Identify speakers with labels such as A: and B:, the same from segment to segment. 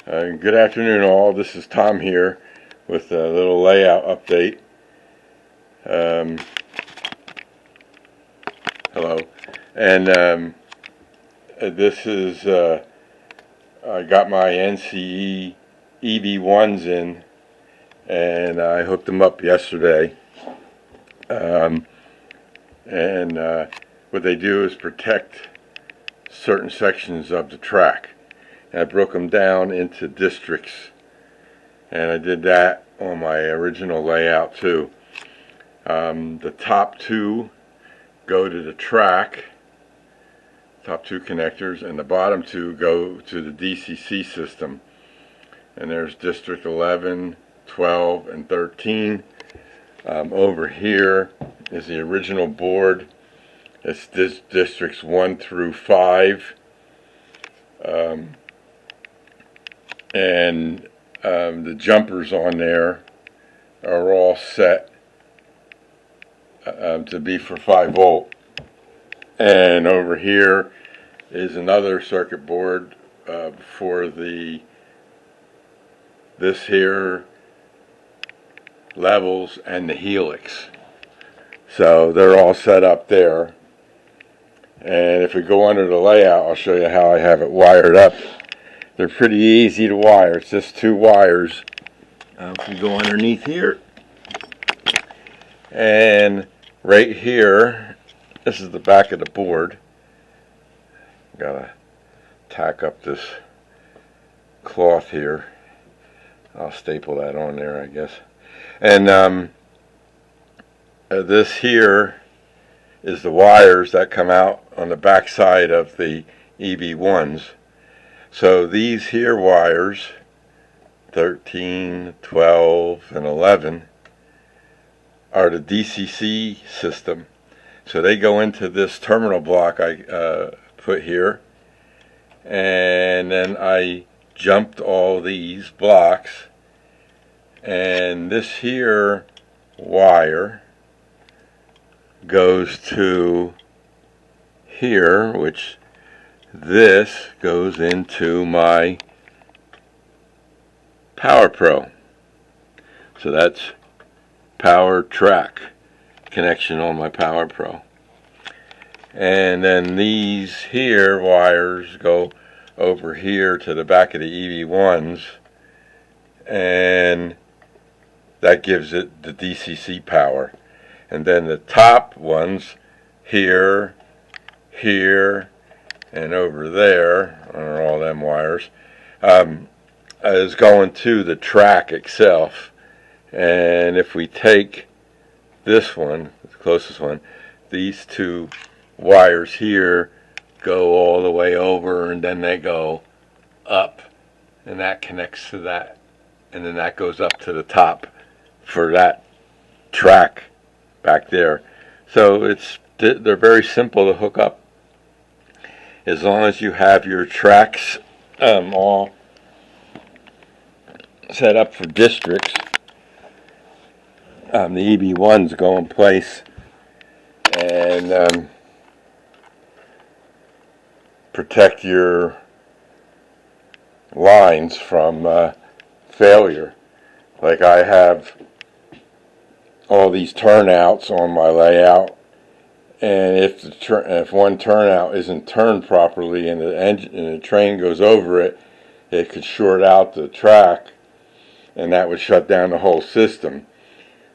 A: Good afternoon all. This is Tom here with a little layout update. Hello. And this is, I got my NCE EB1s in, and I hooked them up yesterday. What they do is protect certain sections of the track. I broke them down into districts, and I did that on my original layout too. The top two go to the track, top two connectors, and the bottom two go to the DCC system. And there's District 11, 12, and 13. Over here is the original board. It's districts 1 through 5. The jumpers on there are all set to be for 5 volt. And over here is another circuit board for this here levels and the Helix. So they're all set up there. And if we go under the layout, I'll show you how I have it wired up. They're pretty easy to wire. It's just 2 wires. If we go underneath here, and right here, this is the back of the board. Gotta tack up this cloth here. I'll staple that on there, I guess. And this here is the wires that come out on the back side of the EB1s. So these here wires, 13, 12, and 11, are the DCC system. So they go into this terminal block I put here, and then I jumped all these blocks, and this here wire goes to here, which this goes into my Power Pro. So that's power track connection on my Power Pro. And then these here wires go over here to the back of the EB1s, and that gives it the DCC power. And then the top ones here, here, and over there, are all them wires, is going to the track itself. And if we take this one, the closest one, these 2 wires here go all the way over, and then they go up, and that connects to that, and then that goes up to the top for that track back there. So they're very simple to hook up, as long as you have your tracks all set up for districts. The EB1s go in place and protect your lines from failure. Like I have all these turnouts on my layout, and if one turnout isn't turned properly and the train goes over it, it could short out the track, and that would shut down the whole system.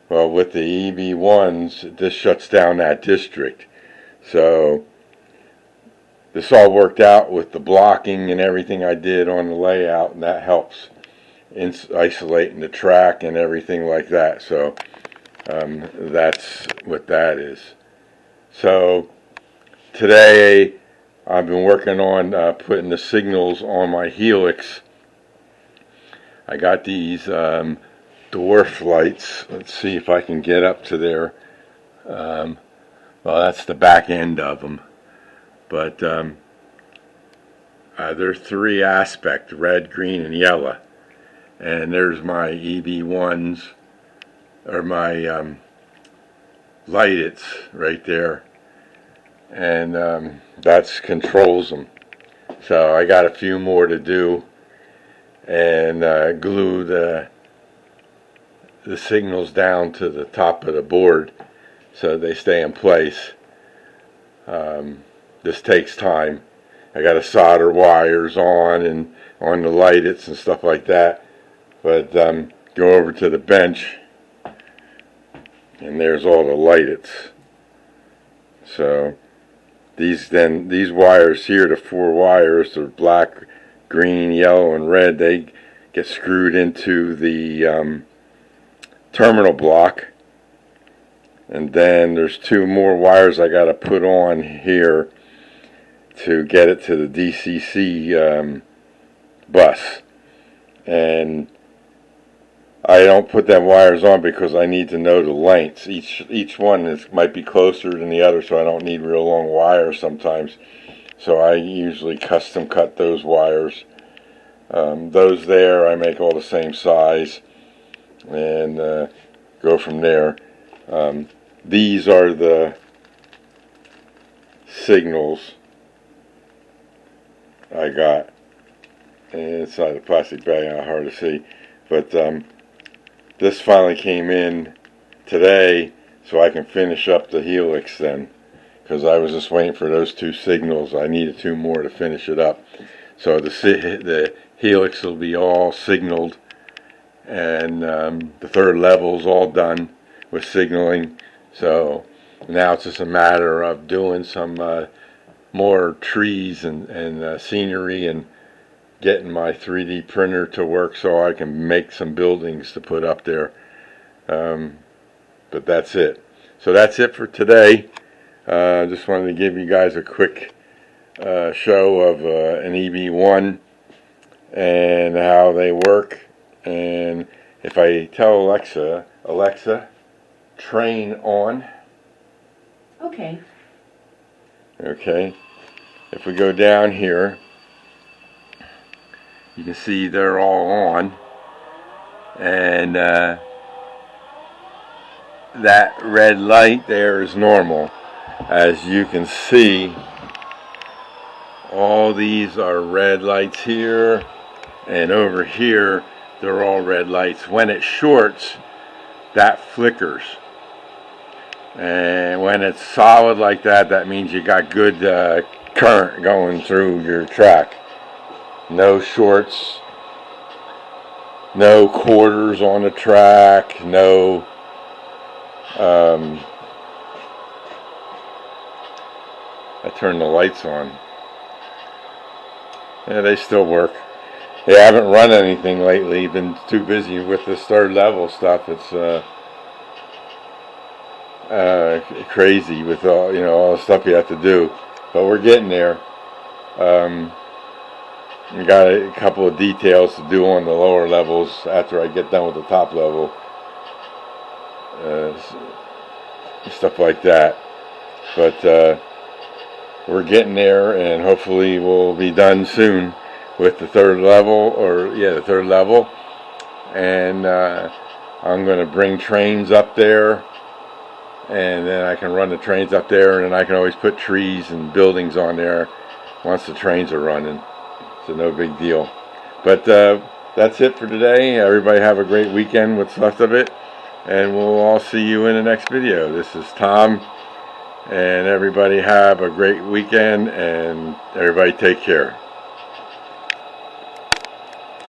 A: Well, with the EB1s, this shuts down that district. So this all worked out with the blocking and everything I did on the layout, and that helps in isolating the track and everything like that. So that's what that is. So today I've been working on putting the signals on my Helix. I got these dwarf lights. Let's see if I can get up to there. Well, that's the back end of them. But there's 3 aspects: red, green, and yellow. And there's my EB1s, or my light-its right there. And that controls them. So I got a few more to do. and glue the signals down to the top of the board so they stay in place. This takes time. I got to solder wires on and on the lightets and stuff like that. But go over to the bench, and there's all the lightets. So these wires here, the 4 wires, they're black, green, yellow, and red. They get screwed into the terminal block, and then there's 2 more wires I got to put on here to get it to the DCC bus. And I don't put them wires on because I need to know the lengths. Each one might be closer than the other, so I don't need real long wires sometimes. So I usually custom cut those wires. Those there, I make all the same size, and go from there. These are the signals I got inside the plastic bag. Hard to see, but this finally came in today, so I can finish up the Helix then, because I was just waiting for those 2 signals. I needed 2 more to finish it up. So the Helix will be all signaled, and the 3rd level is all done with signaling. So now it's just a matter of doing some more trees and scenery, and getting my 3D printer to work so I can make some buildings to put up there. But that's it. So that's it for today. Just wanted to give you guys a quick show of an EB1 and how they work. And if I tell Alexa, train on.
B: Okay.
A: Okay. If we go down here, you can see they're all on, and that red light there is normal. As you can see, all these are red lights here, and over here they're all red lights. When it shorts, that flickers, and when it's solid like that, that means you got good current going through your track. No shorts, no quarters on the track, no I turned the lights on. Yeah, they still work. They haven't run anything lately. Been too busy with this 3rd level stuff. It's crazy with all all the stuff you have to do. But we're getting there. We got a couple of details to do on the lower levels after I get done with the top level. Stuff like that. But we're getting there, and hopefully we'll be done soon with the 3rd level, the 3rd level. And I'm going to bring trains up there, and then I can run the trains up there, and then I can always put trees and buildings on there once the trains are running. So no big deal. But that's it for today. Everybody have a great weekend, what's left of it, and we'll all see you in the next video. This is Tom, and everybody have a great weekend, and everybody take care.